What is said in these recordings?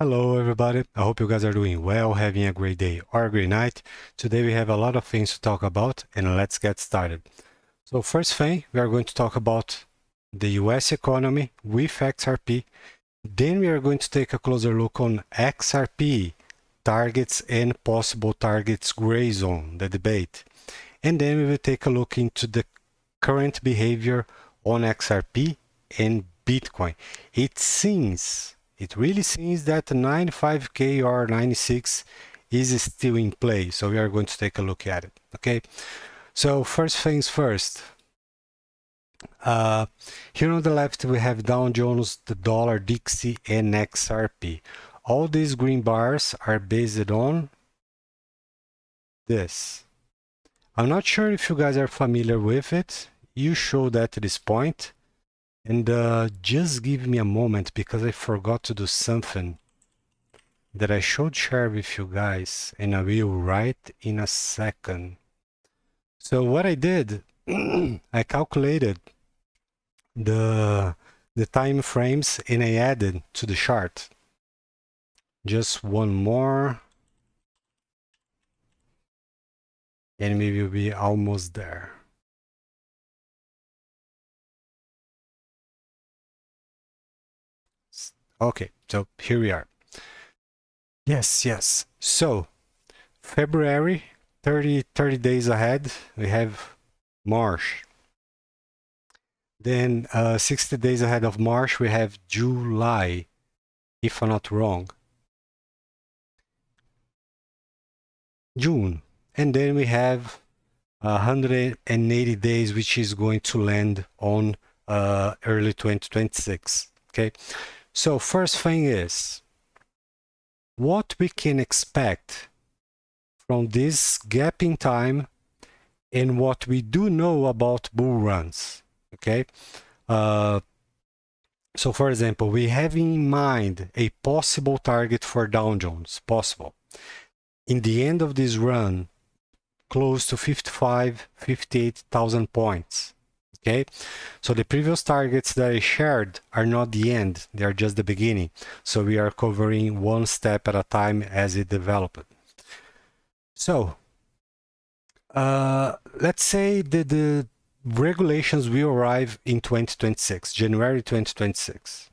Hello everybody, I hope you guys are doing well, having a great day or a great night. Today we have a lot of things to talk about and let's get started. So first thing, we are going to talk about the US economy with XRP. Then we are going to take a closer look on XRP targets and possible targets gray zone, the debate. And then we will take a look into the current behavior on XRP and Bitcoin. It really seems that 95K or 96 is still in play. So we are going to take a look at it. Okay. So first things first. Here on the left, we have Dow Jones, the dollar, DXY, and XRP. All these green bars are based on this. I'm not sure if you guys are familiar with it. You show that at this point. And just give me a moment because I forgot to do something that I should share with you guys, and I will write in a second. So what I did, I calculated the time frames and I added to the chart. Just one more, and we will be almost there. Okay, so here we are. Yes. So February, 30 days ahead, we have March. Then 60 days ahead of March, we have July, if I'm not wrong. June. And then we have 180 days, which is going to land on early 2026. Okay. So first thing is, what we can expect from this gap in time and what we do know about bull runs. Okay. So for example, we have in mind a possible target for Dow Jones, possible. In the end of this run, close to 58,000 points. Okay, so the previous targets that I shared are not the end, they are just the beginning. So we are covering one step at a time as it developed. So let's say the regulations will arrive in 2026, January 2026.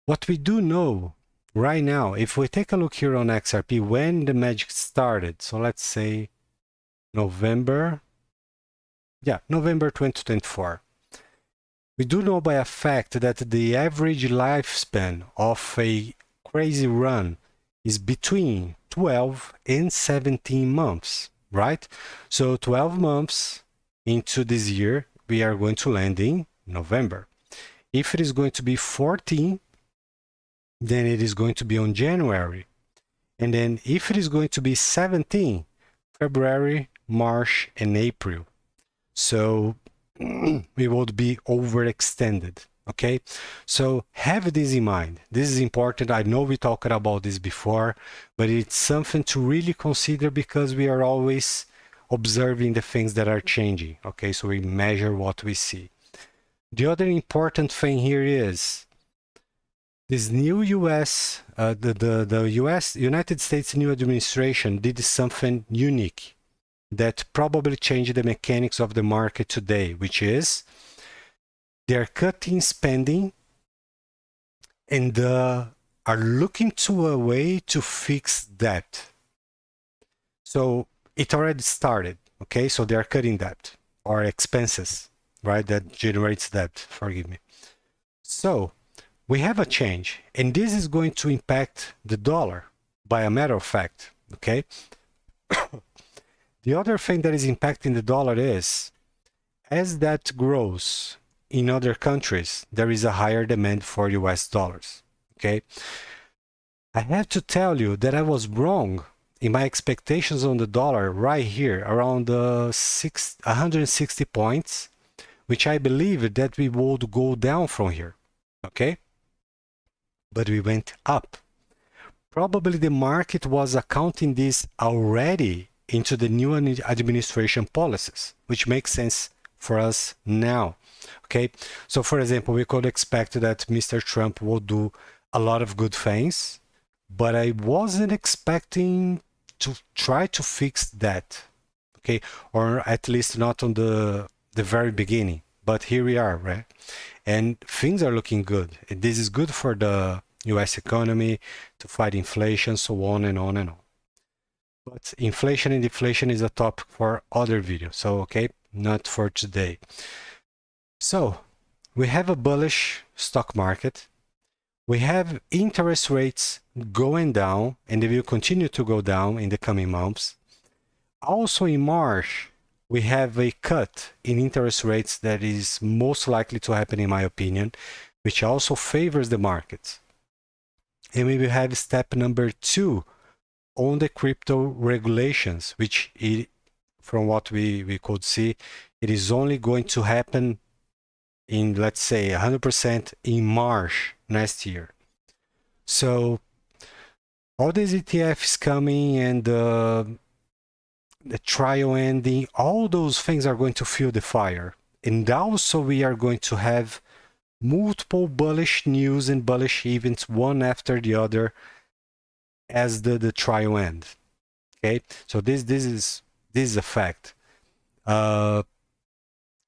What we do know right now, if we take a look here on XRP, when the magic started, so let's say November 2024. We do know by a fact that the average lifespan of a crazy run is between 12 and 17 months, right? So 12 months into this year, we are going to land in November. If it is going to be 14, then it is going to be on January. And then if it is going to be 17, February, March, and April. So we would be overextended. Okay, so have this in mind. This is important. I know we talked about this before, but it's something to really consider because we are always observing the things that are changing. Okay, so we measure what we see. The other important thing here is this new US, the United States new administration did something unique that probably changed the mechanics of the market today, which is they're cutting spending and are looking to a way to fix debt. So it already started, okay? So they are cutting debt or expenses, right? That generates debt, forgive me. So we have a change, and this is going to impact the dollar by a matter of fact, okay? The other thing that is impacting the dollar is, as that grows in other countries, there is a higher demand for US dollars, okay? I have to tell you that I was wrong in my expectations on the dollar right here, around 160 points, which I believe that we would go down from here, okay? But we went up. Probably the market was accounting this already into the new administration policies, which makes sense for us now. Okay, so for example, we could expect that Mr. Trump will do a lot of good things, but I wasn't expecting to try to fix that, okay, or at least not on the very beginning. But here we are, right? And things are looking good. This is good for the US economy to fight inflation, so on and on and on. But inflation and deflation is a topic for other videos, so okay, not for today. So we have a bullish stock market. We have interest rates going down, and they will continue to go down in the coming months. Also in March, we have a cut in interest rates that is most likely to happen, in my opinion, which also favors the markets. And we will have step number 2 on the crypto regulations, which from what we could see, it is only going to happen in, let's say, 100% in March next year. So all these ETFs coming and the trial ending, all those things are going to fuel the fire. And also we are going to have multiple bullish news and bullish events, one after the other, as the trial end. Okay, so this is a fact.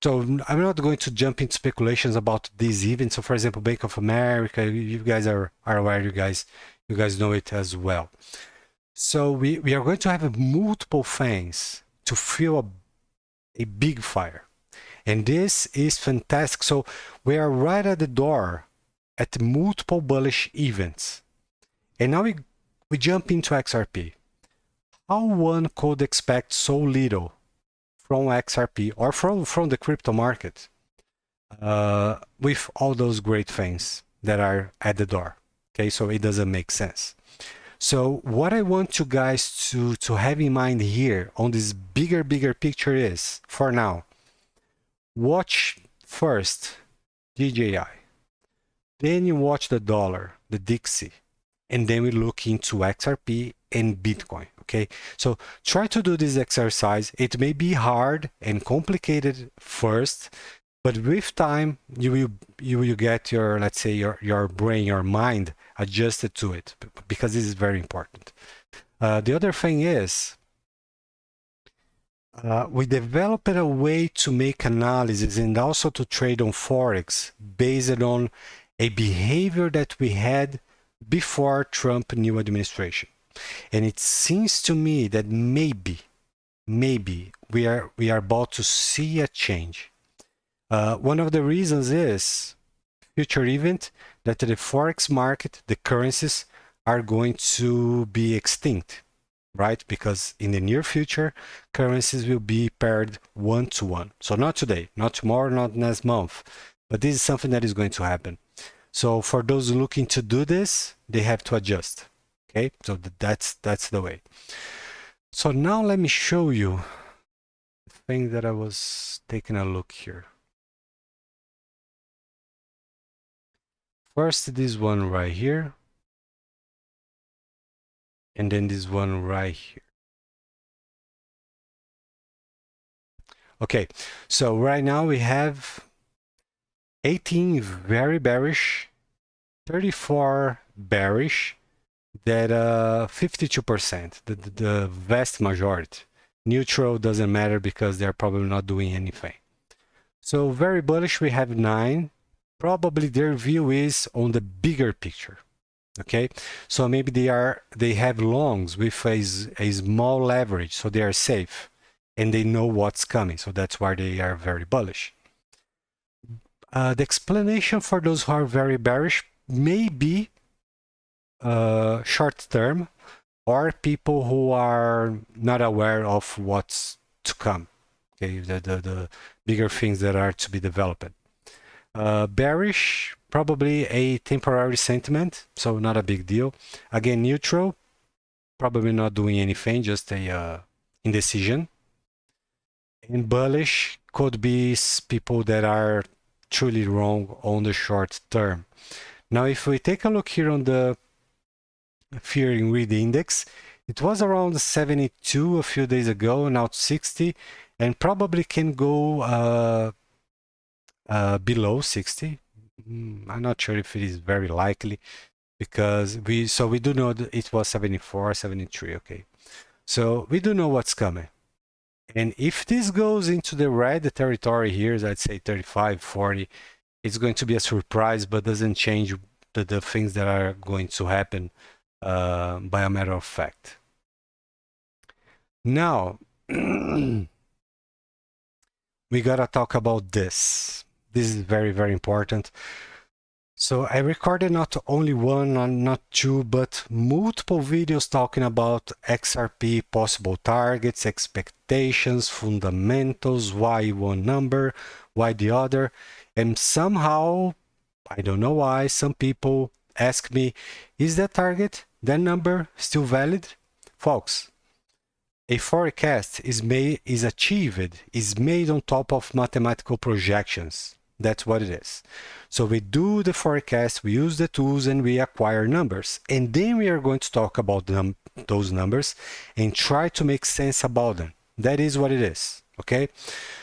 So I'm not going to jump into speculations about these events. So for example, Bank of America, you guys are aware, you guys know it as well. So we are going to have multiple things to fuel a big fire. And this is fantastic. So we are right at the door at multiple bullish events. And now we jump into XRP. How one could expect so little from XRP or from the crypto market with all those great things that are at the door? Okay, so it doesn't make sense. So what I want you guys to have in mind here on this bigger picture is, for now, watch first DJI, then you watch the dollar, the Dixie, and then we look into XRP and Bitcoin. Okay, so try to do this exercise. It may be hard and complicated first, but with time you will get your, let's say, your brain, your mind adjusted to it, because this is very important. The other thing is, we developed a way to make analysis and also to trade on Forex based on a behavior that we had before Trump new administration. And it seems to me that maybe we are about to see a change. One of the reasons is future event that the Forex market, the currencies, are going to be extinct, right? Because in the near future, currencies will be paired 1-to-1. So not today, not tomorrow, not next month, but this is something that is going to happen. So for those looking to do this, they have to adjust. Okay, so that's the way. So now let me show you the thing that I was taking a look here. First, this one right here, and then this one right here. Okay, so right now we have 18 very bearish, 34 bearish, that 52%, the vast majority. Neutral doesn't matter because they're probably not doing anything. So very bullish, we have 9. Probably their view is on the bigger picture. Okay, so maybe they have longs with a small leverage, so they are safe and they know what's coming, so that's why they are very bullish. The explanation for those who are very bearish may be short term, or people who are not aware of what's to come. Okay, the bigger things that are to be developed. Bearish, probably a temporary sentiment, so not a big deal. Again, neutral, probably not doing anything, just a indecision. And bullish could be people that are truly wrong on the short term. Now, if we take a look here on the fear and greed index, it was around 72 a few days ago, now it's 60, and probably can go below 60. I'm not sure if it is very likely, because we do know that it was 74, 73. Okay, so we do know what's coming. And if this goes into the red territory here, I'd say 35, 40, it's going to be a surprise, but doesn't change the things that are going to happen by a matter of fact. Now, we gotta talk about this. This is very, very important. So I recorded not only one, not two, but multiple videos talking about XRP, possible targets, expectations, fundamentals, why one number, why the other. And somehow, I don't know why, some people ask me, is that target, that number still valid? Folks, a forecast is achieved, is made on top of mathematical projections. That's what it is. So we do the forecast, we use the tools, and we acquire numbers. And then we are going to talk about those numbers and try to make sense about them. That is what it is, okay?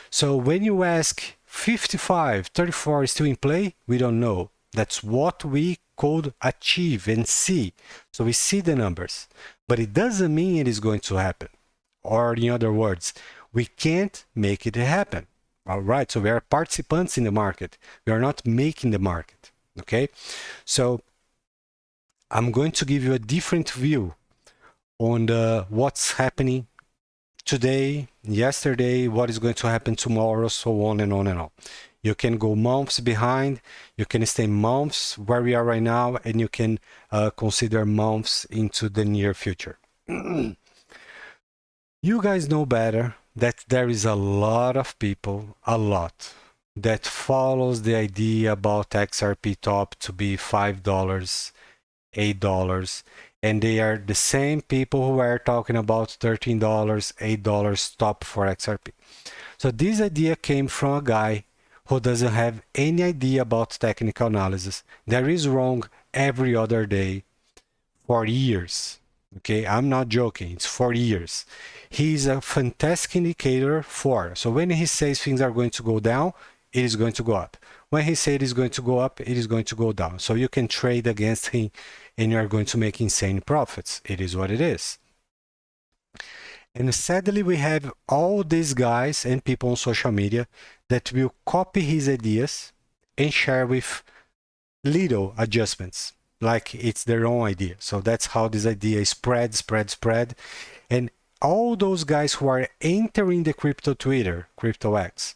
So when you ask 55, 34 is still in play, we don't know. That's what we could achieve and see. So we see the numbers, but it doesn't mean it is going to happen. Or in other words, we can't make it happen. All right, so we are participants in the market. We are not making the market, okay? So I'm going to give you a different view on what's happening today, yesterday, what is going to happen tomorrow, so on and on and on. You can go months behind, you can stay months where we are right now, and you can consider months into the near future. You guys know better that there is a lot of people, that follows the idea about XRP top to be $5, $8, and they are the same people who are talking about $13, $8 top for XRP. So this idea came from a guy who doesn't have any idea about technical analysis. That is wrong every other day for years. Okay, I'm not joking, it's 4 years. He's a fantastic indicator for. So when he says things are going to go down, it is going to go up. When he says it is going to go up, it is going to go down. So you can trade against him and you are going to make insane profits. It is what it is. And sadly, we have all these guys and people on social media that will copy his ideas and share with little adjustments, like it's their own idea. So that's how this idea spread. And all those guys who are entering the crypto Twitter, crypto X,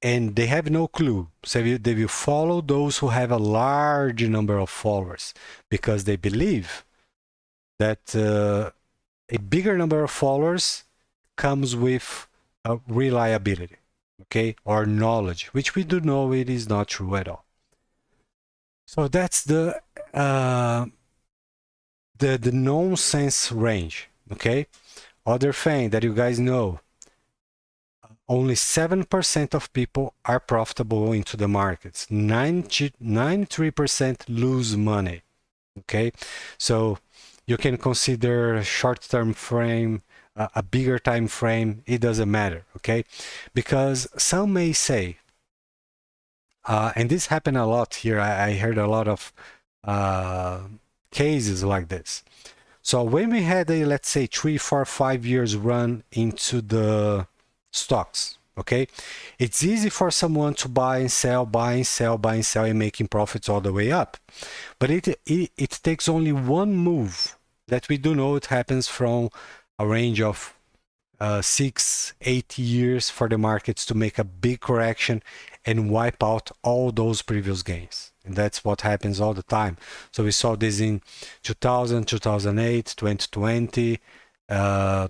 and they have no clue. So they will follow those who have a large number of followers because they believe that a bigger number of followers comes with reliability, okay, or knowledge, which we do know it is not true at all. So that's the nonsense range, okay? Other thing that you guys know, only 7% of people are profitable into the markets. 93% lose money, okay? So you can consider short-term frame, a bigger time frame, it doesn't matter, okay? Because some may say, and this happened a lot here, I heard a lot of cases like this. So when we had a, let's say, 3, 4, 5 years run into the stocks, okay, it's easy for someone to buy and sell, and making profits all the way up. But it takes only one move that we do know it happens from a range of 6, 8 years for the markets to make a big correction and wipe out all those previous gains. And that's what happens all the time. So we saw this in 2000, 2008, 2020, and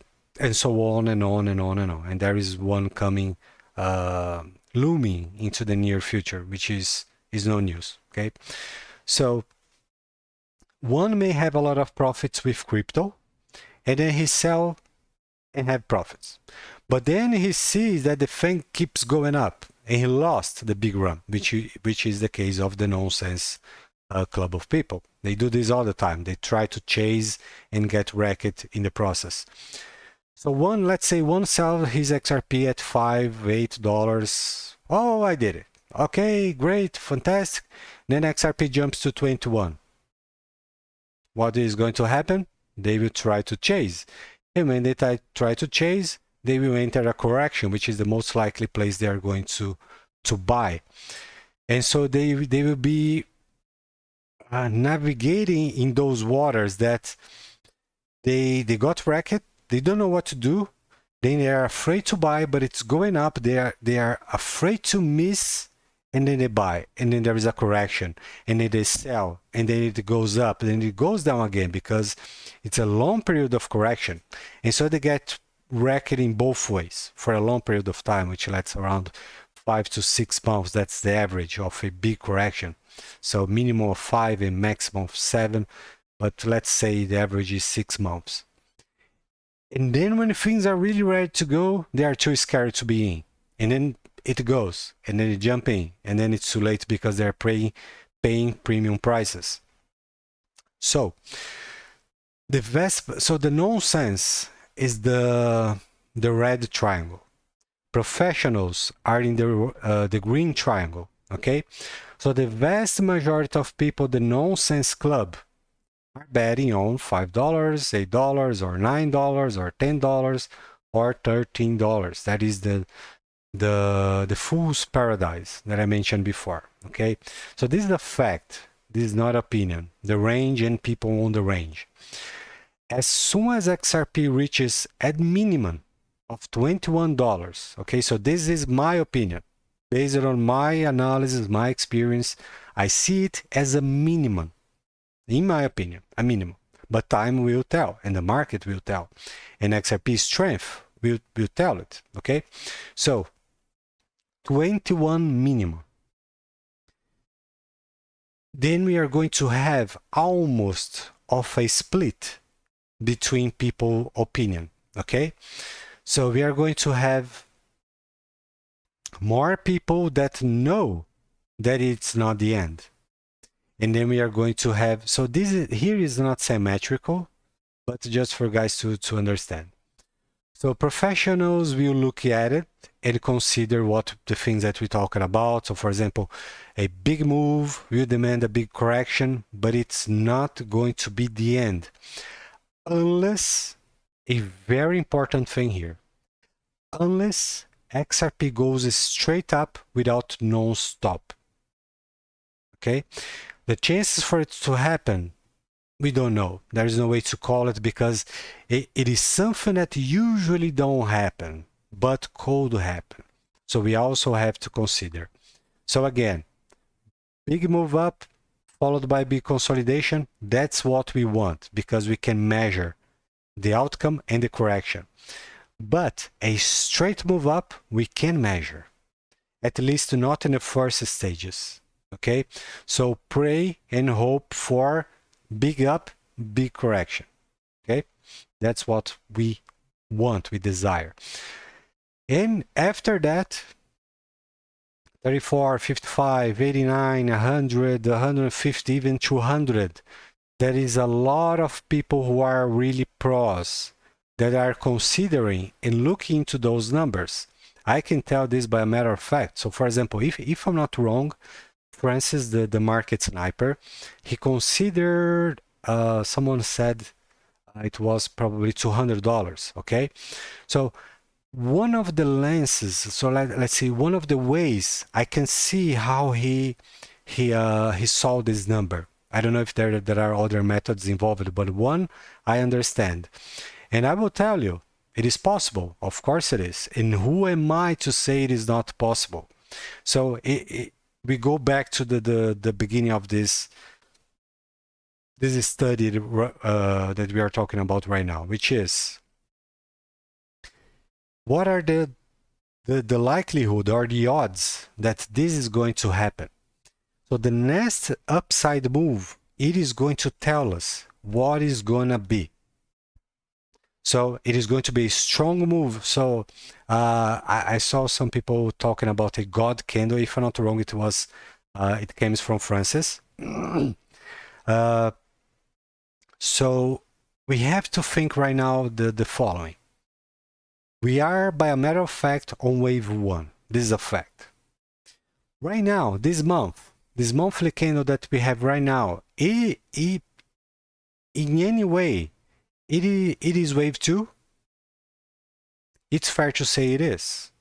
so on and on and on and on. And there is one coming, looming into the near future, which is no news, okay? So one may have a lot of profits with crypto, and then he sell and have profits. But then he sees that the thing keeps going up, and he lost the big run, which is the case of the nonsense club of people. They do this all the time. They try to chase and get wrecked in the process. So let's say one sells his XRP at $5, $8. Oh, I did it. Okay, great, fantastic. Then XRP jumps to 21. what is going to happen? They will try to chase. And when they try to chase, they will enter a correction, which is the most likely place they are going to buy. And so they will be navigating in those waters that they got wrecked. They don't know what to do. Then they are afraid to buy, but it's going up. They are afraid to miss, and then they buy, and then there is a correction, and then they sell, and then it goes up, and then it goes down again because it's a long period of correction. And so they get wrecked in both ways for a long period of time, which lasts around 5 to 6 months. That's the average of a big correction. So minimum of 5 and maximum of 7, but let's say the average is 6 months. And then when things are really ready to go, they are too scared to be in. And then it goes, and then they jump in, and then it's too late because they're paying premium prices. So the nonsense is the red triangle. Professionals are in the green triangle. Okay, so the vast majority of people, the nonsense club, are betting on $5, $8, or $9, or $10, or $13. That is the fool's paradise that I mentioned before. Okay, so this is a fact. This is not opinion. The range and people on the range. As soon as XRP reaches at minimum of $21, okay, so this is my opinion. Based on my analysis, my experience, I see it as a minimum. In my opinion, a minimum. But time will tell, and the market will tell. And XRP strength will tell it, okay? So, 21 minimum. Then we are going to have almost of a split between people opinion, okay? So we are going to have more people that know that it's not the end. And then we are going to have, so here is not symmetrical, but just for guys to understand. So professionals will look at it and consider what the things that we're talking about. So for example, a big move will demand a big correction, but it's not going to be the end. Unless, a very important thing here, unless XRP goes straight up without non-stop. Okay? The chances for it to happen, we don't know. There is no way to call it because it is something that usually don't happen, but could happen. So we also have to consider. So again, big move up followed by big consolidation, that's what we want because we can measure the outcome and the correction. But a straight move up, we can measure, at least not in the first stages. Okay, so pray and hope for big up, big correction. Okay, that's what we want, we desire. And after that, 34, 55, 89, 100, 150, even 200, there is a lot of people who are really pros that are considering and looking into those numbers. I can tell this by a matter of fact. So for example, if I'm not wrong, Francis, the market sniper, he considered, someone said it was probably $200, okay? So one of the lenses, so let's see, one of the ways I can see how he saw this number. I don't know if there are other methods involved, but one I understand. And I will tell you, it is possible. Of course it is. And who am I to say it is not possible? So we go back to the beginning of this study that we are talking about right now, which is what are the likelihood or the odds that this is going to happen. So the next upside move, it is going to tell us what is gonna be. So it is going to be a strong move. So I saw some people talking about a God candle. If I'm not wrong, it was it came from Francis. So we have to think right now the following. We are, by a matter of fact, on wave 1. This is a fact. Right now, this monthly candle that we have right now, it in any way, it is wave 2? It's fair to say it is.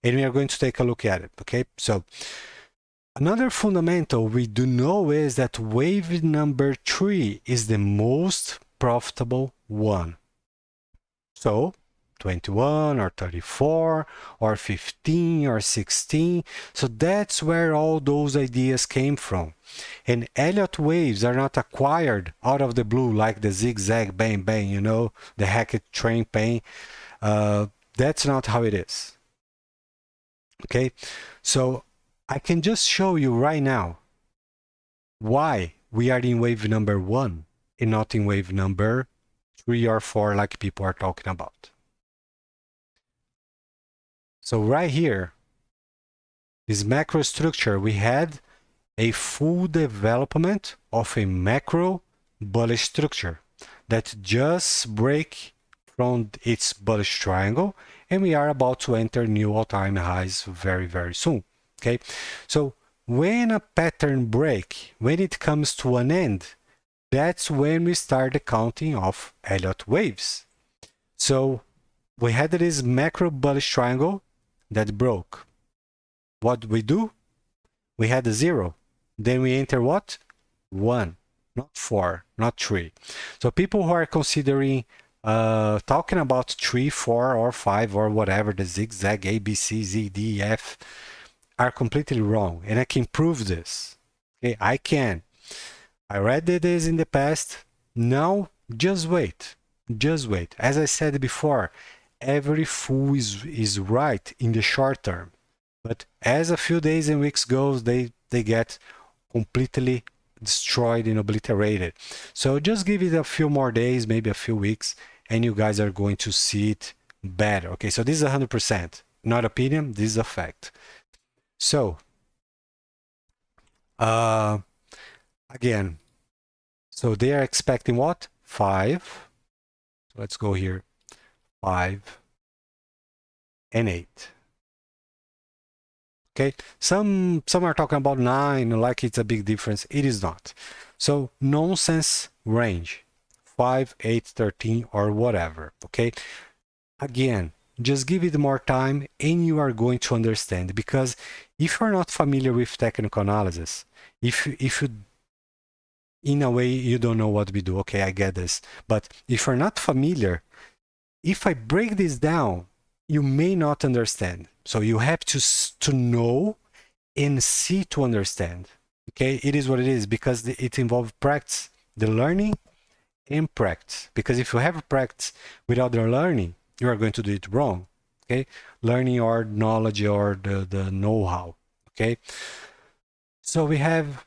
And we are going to take a look at it, okay? So another fundamental we do know is that wave number 3 is the most profitable one. So 21 or 34 or 15 or 16. So that's where all those ideas came from. And Elliott waves are not acquired out of the blue like the zigzag bang bang, you know, the hackett train pain. That's not how it is. Okay, so I can just show you right now why we are in wave number 1 and not in wave number 3 or 4 like people are talking about. So right here, this macro structure, we had a full development of a macro bullish structure that just break from its bullish triangle, and we are about to enter new all-time highs very, very soon. Okay, so when a pattern break, when it comes to an end, that's when we start the counting of Elliott waves. So we had this macro bullish triangle that broke. What we do? We had a 0. Then we enter what? 1, not 4, not 3. So people who are considering talking about 3, 4, or 5, or whatever, the zigzag, A, B, C, Z, D, F, are completely wrong. And I can prove this. Okay, I can. I read this in the past. Now, just wait. Just wait. As I said before, every fool is right in the short term. But as a few days and weeks goes, they get completely destroyed and obliterated. So just give it a few more days, maybe a few weeks, and you guys are going to see it better. Okay, so this is 100%, not opinion, this is a fact. So, again, so they are expecting what? 5. So let's go here, 5 and 8. Okay, some are talking about 9, like it's a big difference. It is not. So nonsense range, 5, 8, 13, or whatever. Okay, again, just give it more time and you are going to understand, because if you're not familiar with technical analysis, if you in a way you don't know what we do, okay, I get this, but if you're not familiar, if I break this down, you may not understand. So you have to know and see to understand. Okay, it is what it is, because it involves practice, the learning and practice. Because if you have practice without the learning, you are going to do it wrong. Okay, learning or knowledge or the know-how. Okay, so we have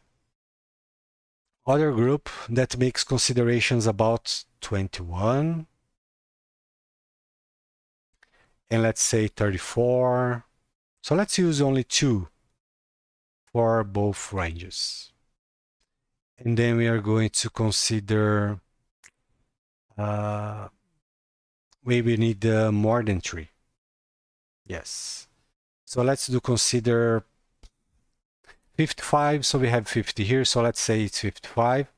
other group that makes considerations about 21. And let's say 34. So let's use only 2 for both ranges. And then we are going to consider, maybe we need more than 3. Yes. So let's consider 55. So we have 50 here. So let's say it's 55.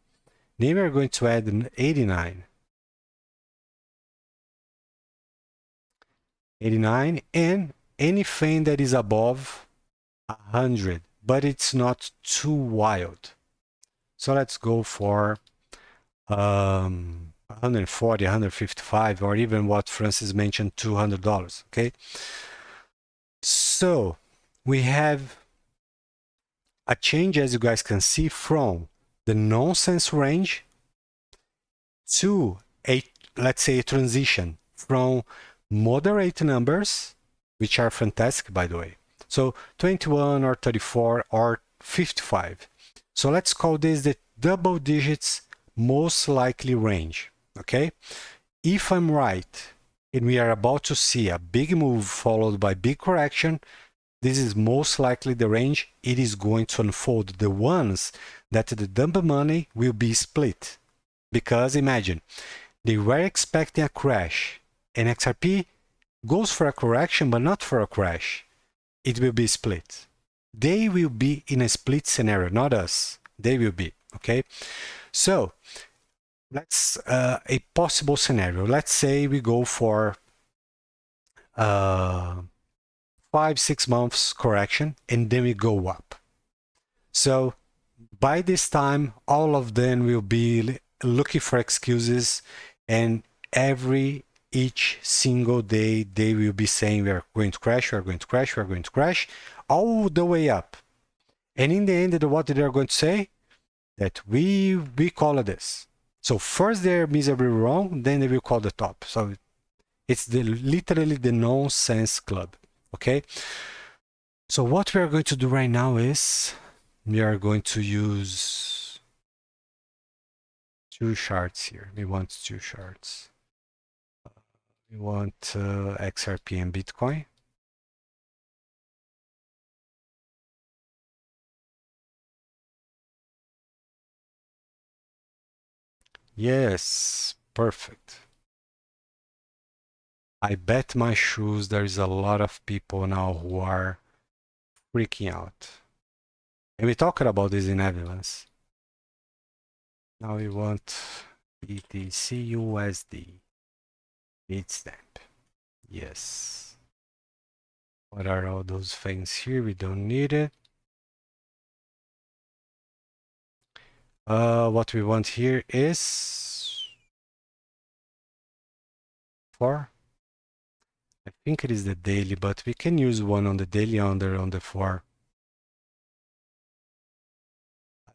Then we're going to add an 89. 89 and anything that is above 100, but it's not too wild. So let's go for 140, 155, or even what Francis mentioned, $200. Okay. So we have a change, as you guys can see, from the nonsense range to a, let's say, a transition from moderate numbers, which are fantastic, by the way. So 21 or 34 or 55. So let's call this the double digits most likely range. Okay, if I'm right and we are about to see a big move followed by big correction, this is most likely the range it is going to unfold. The ones that the dump money will be split. Because imagine, they were expecting a crash and XRP goes for a correction but not for a crash. It will be split. They will be in a split scenario, not us. They will be, okay? So let's a possible scenario. Let's say we go for 5-6 months correction and then we go up. So by this time, all of them will be looking for excuses, and each single day they will be saying we are going to crash, we are going to crash, we are going to crash, all the way up. And in the end, what they are going to say? That we call it this. So first they're miserably wrong, then they will call the top. So it's literally the nonsense club. Okay. So what we are going to do right now is we are going to use two charts here. We want two charts. We want XRP and Bitcoin. Yes, perfect. I bet my shoes there's a lot of people now who are freaking out. And we talked about this in Evidence. Now we want BTC USD. Bitstamp. Yes. What are all those things here? We don't need it. What we want here is for. I think it is the daily, but we can use one on the daily on the 4.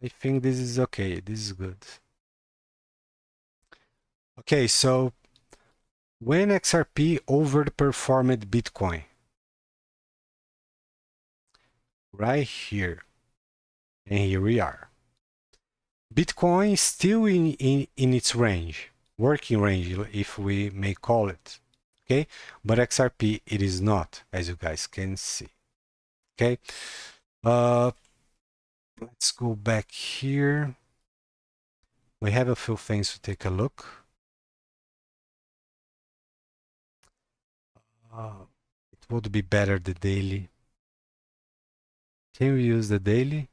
I think this is okay. This is good. Okay, so when XRP overperformed Bitcoin, right here, and here we are. Bitcoin is still in its range, working range, if we may call it. Okay, but XRP it is not, as you guys can see. Okay, let's go back here. We have a few things to take a look. It would be better the daily. Can we use the daily?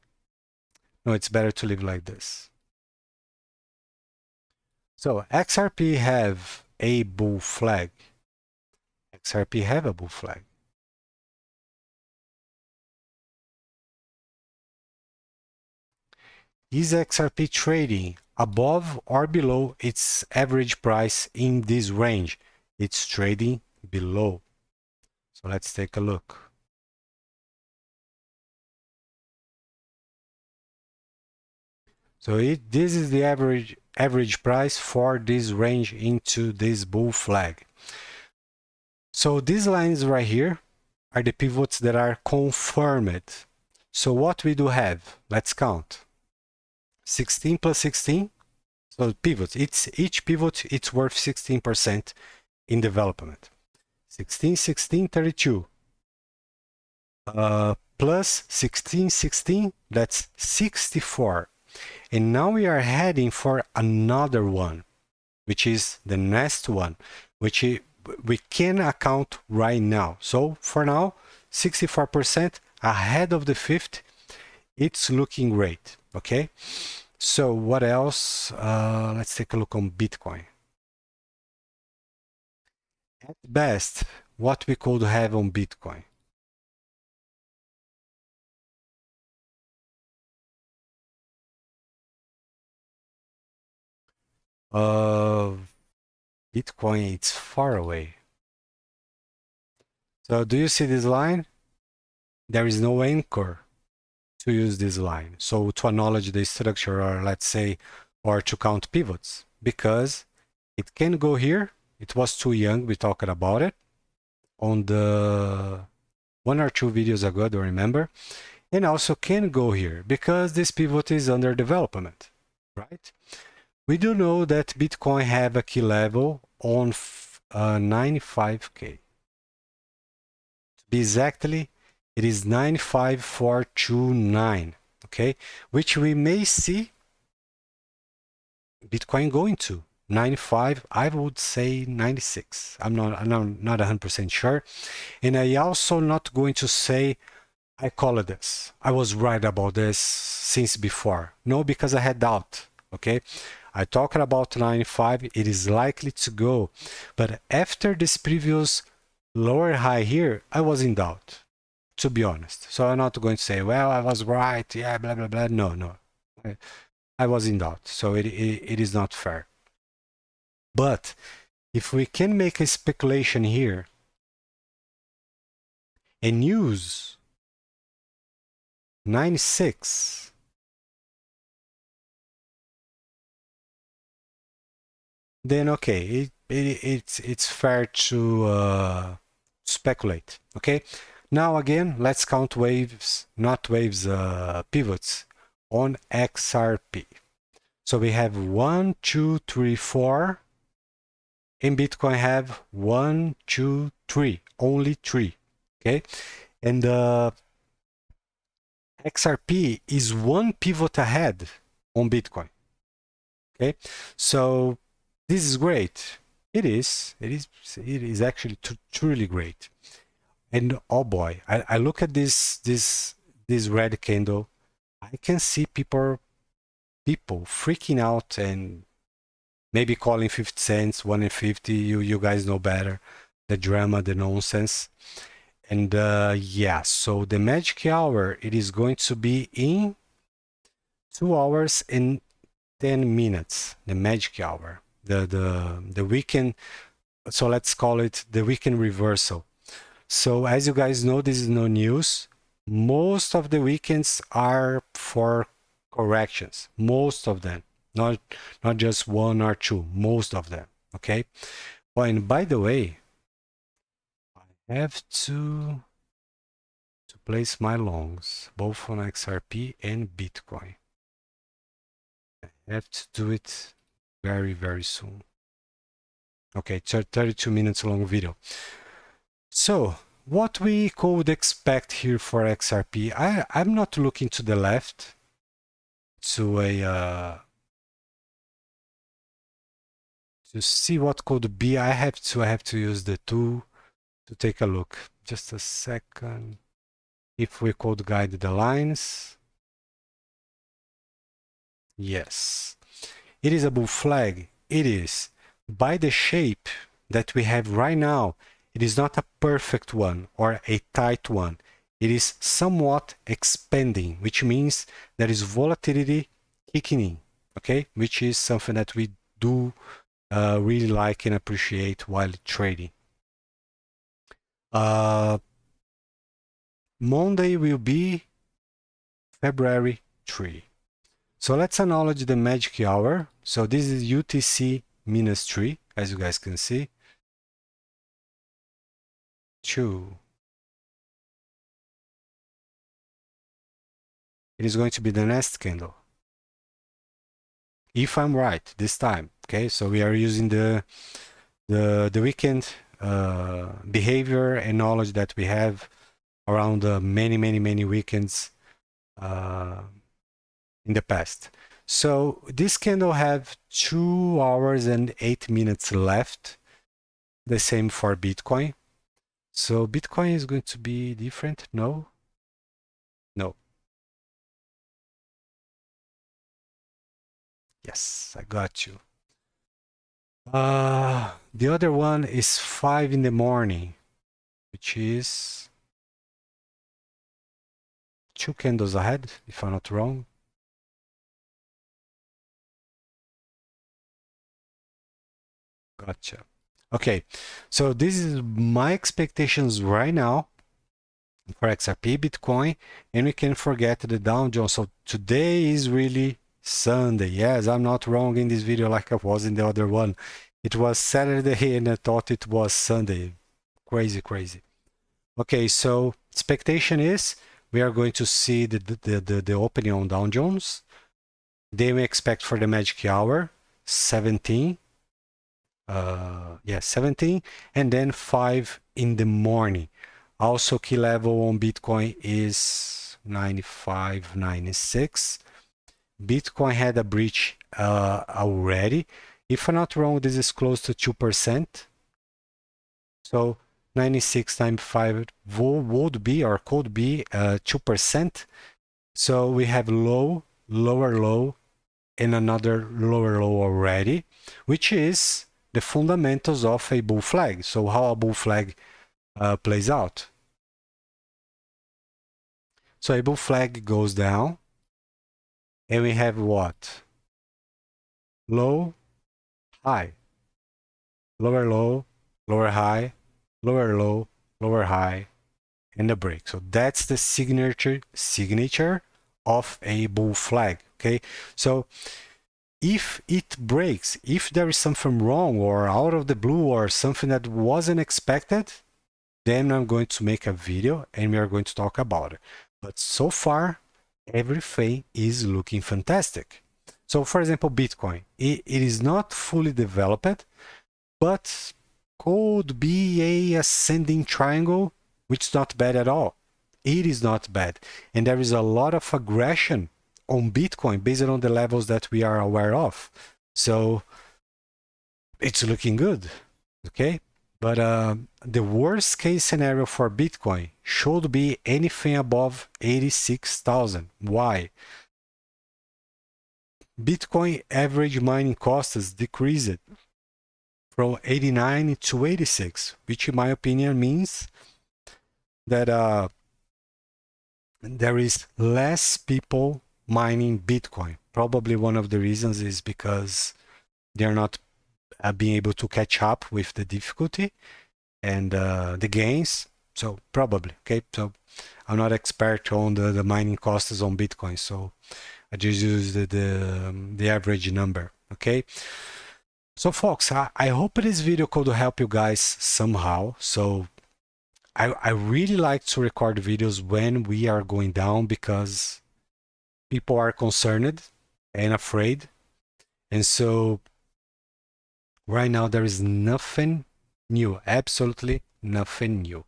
No, it's better to leave like this. So XRP have a bull flag. XRP have a bull flag. Is XRP trading above or below its average price in this range? It's trading below. So let's take a look. So this is the average price for this range into this bull flag. So these lines right here are the pivots that are confirmed. So what we do have, let's count. 16 plus 16. So pivots, each pivot, it's worth 16% in development. 16, 16, 32. Plus 16, 16, that's 64. And now we are heading for another one, which is the next one, which we can account right now. So for now, 64% ahead of the fifth. It's looking great. Okay. So what else? Let's take a look on Bitcoin. At best, what we could have on Bitcoin. Bitcoin, it's far away. So do you see this line? There is no anchor to use this line. So to acknowledge the structure, or let's say, or to count pivots, because it can go here. It was too young. We talked about it on the 1 or 2 videos ago, I don't remember. And also can go here because this pivot is under development, right? We do know that Bitcoin have a key level on 95K. To be exactly, it is 95429, okay? Which we may see Bitcoin going to 95. I would say 96. I'm not 100% sure. And I also not going to say I call it this. I was right about this since before. No, because I had doubt, okay? I talked about 95, it is likely to go. But after this previous lower high here, I was in doubt, to be honest. So I'm not going to say, well, I was right, yeah, blah, blah, blah. No, no. I was in doubt. So it is not fair. But if we can make a speculation here and use 96, then okay, it's fair to speculate. Okay, now again, let's count waves, not waves, pivots on XRP. So we have 1, 2, 3, 4. In Bitcoin have 1, 2, 3, only 3. Okay, and XRP is one pivot ahead on Bitcoin. Okay, so this is great. It is actually truly great. And oh boy, I look at this red candle. I can see people freaking out and maybe calling 50 cents, 1.50. You guys know better, the drama, the nonsense. And yeah, so the magic hour, it is going to be in 2 hours and 10 minutes, the magic hour, the weekend. So let's call it the weekend reversal. So as you guys know, this is no news. Most of the weekends are for corrections, most of them, not just one or two, most of them. Okay. Oh, and by the way, I have to place my longs both on XRP and Bitcoin. I have to do it very, very soon. Okay, 32 minutes long video. So what we could expect here for XRP, I'm not looking to the left to a to see what could be. I have to use the tool to take a look. Just a second. If we could guide the lines. Yes. It is a bull flag. It is. By the shape that we have right now, it is not a perfect one or a tight one. It is somewhat expanding, which means there is volatility kicking in, okay? Which is something that we do really like and appreciate while trading. Monday will be February 3. So let's acknowledge the magic hour. So this is UTC minus 3, as you guys can see. 2. It is going to be the next candle. If I'm right this time, okay? So we are using the weekend behavior and knowledge that we have around many weekends in the past. So this candle have 2 hours and 8 minutes left. The same for Bitcoin. So Bitcoin is going to be different? No? No. Yes, I got you. The other one is 5 in the morning, which is 2 candles ahead, if I'm not wrong. Gotcha. Okay, so this is my expectations right now for XRP, Bitcoin, and we can forget the Dow Jones. So today is really Sunday. Yes, I'm not wrong in this video like I was in the other one. It was Saturday and I thought it was Sunday. Crazy, crazy. Okay, so expectation is we are going to see the opening on Dow Jones. Then we expect for the magic hour 17. 17, and then 5 in the morning. Also, key level on Bitcoin is 95, 96. Bitcoin had a breach already. If I'm not wrong, this is close to 2%. So 96 times 5 would be or could be 2%. So we have low, lower low, and another lower low already, which is the fundamentals of a bull flag. So how a bull flag plays out. So a bull flag goes down, and we have what? Low, high, lower low, lower high, lower low, lower high, and a break. So that's the signature of a bull flag. Okay, so if it breaks, if there is something wrong or out of the blue or something that wasn't expected, then I'm going to make a video and we are going to talk about it. But so far, everything is looking fantastic. So for example, Bitcoin, it is not fully developed, but could be a ascending triangle, which is not bad at all. It is not bad. And there is a lot of aggression on Bitcoin based on the levels that we are aware of. So it's looking good, okay? But the worst case scenario for Bitcoin should be anything above 86,000. Why? Bitcoin average mining costs decreased from 89 to 86, which in my opinion means that there is less people mining Bitcoin. Probably one of the reasons is because they're not being able to catch up with the difficulty and the gains. So probably, okay. So I'm not expert on the mining costs on Bitcoin, so I just use the average number, okay. So folks, I hope this video could help you guys somehow. So I really like to record videos when we are going down because people are concerned and afraid. And so right now there is nothing new, absolutely nothing new.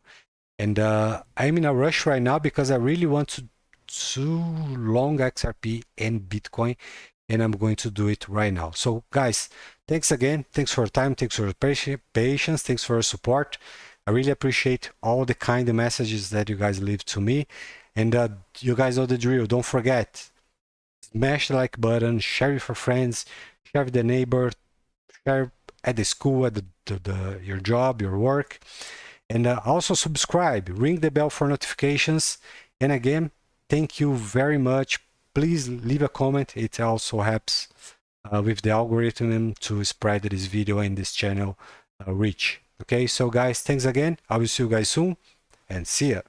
And I'm in a rush right now because I really want to long XRP and Bitcoin, and I'm going to do it right now. So guys, thanks again. Thanks for your time. Thanks for your patience. Thanks for your support. I really appreciate all the kind messages that you guys leave to me. And you guys know the drill. Don't forget, smash the like button, share with your friends, share with the neighbor, share at the school, at your job, your work. And also subscribe, ring the bell for notifications. And again, thank you very much. Please leave a comment. It also helps with the algorithm to spread this video and this channel reach. Okay, so guys, thanks again. I will see you guys soon and see ya.